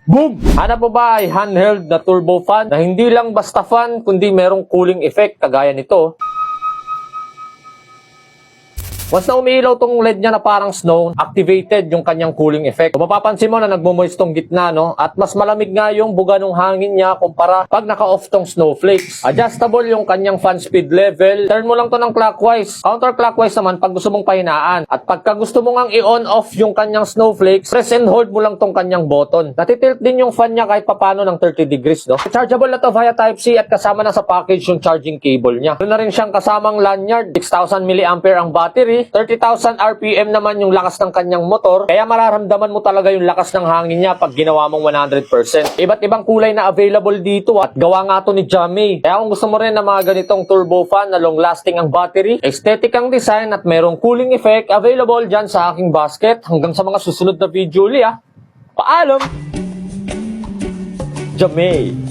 Boom! Hanap mo ba ay handheld na turbo fan na hindi lang basta fan kundi merong cooling effect kagaya nito? Once na umiilaw tong LED niya na parang snow, activated yung kanyang cooling effect. Kung mapapansin mo na nagmo-moist tong gitna, no? At mas malamig nga yung buga ng hangin niya kumpara pag naka-off tong snowflakes. Adjustable yung kanyang fan speed level. Turn mo lang to ng clockwise. Counterclockwise naman pag gusto mong pahinaan. At pagka gusto mo ngang i-on off yung kanyang snowflakes, press and hold mo lang tong kanyang button. Natitilt din yung fan niya kahit papano ng 30 degrees, no? Chargeable na to via Type-C at kasama na sa package yung charging cable niya. Meron na rin siyang kasamang lanyard. 6,000 mAh ang battery. 30,000 RPM naman yung lakas ng kanyang motor, kaya mararamdaman mo talaga yung lakas ng hangin niya pag ginawa mong 100%. Iba't ibang kulay na available dito at gawa nga to ni Jamie. Kaya kung gusto mo rin na mga ganitong turbo fan na long lasting ang battery, aesthetic ang design at merong cooling effect, available dyan sa aking basket. Hanggang sa mga susunod na video ulit. Paalam! Jamie!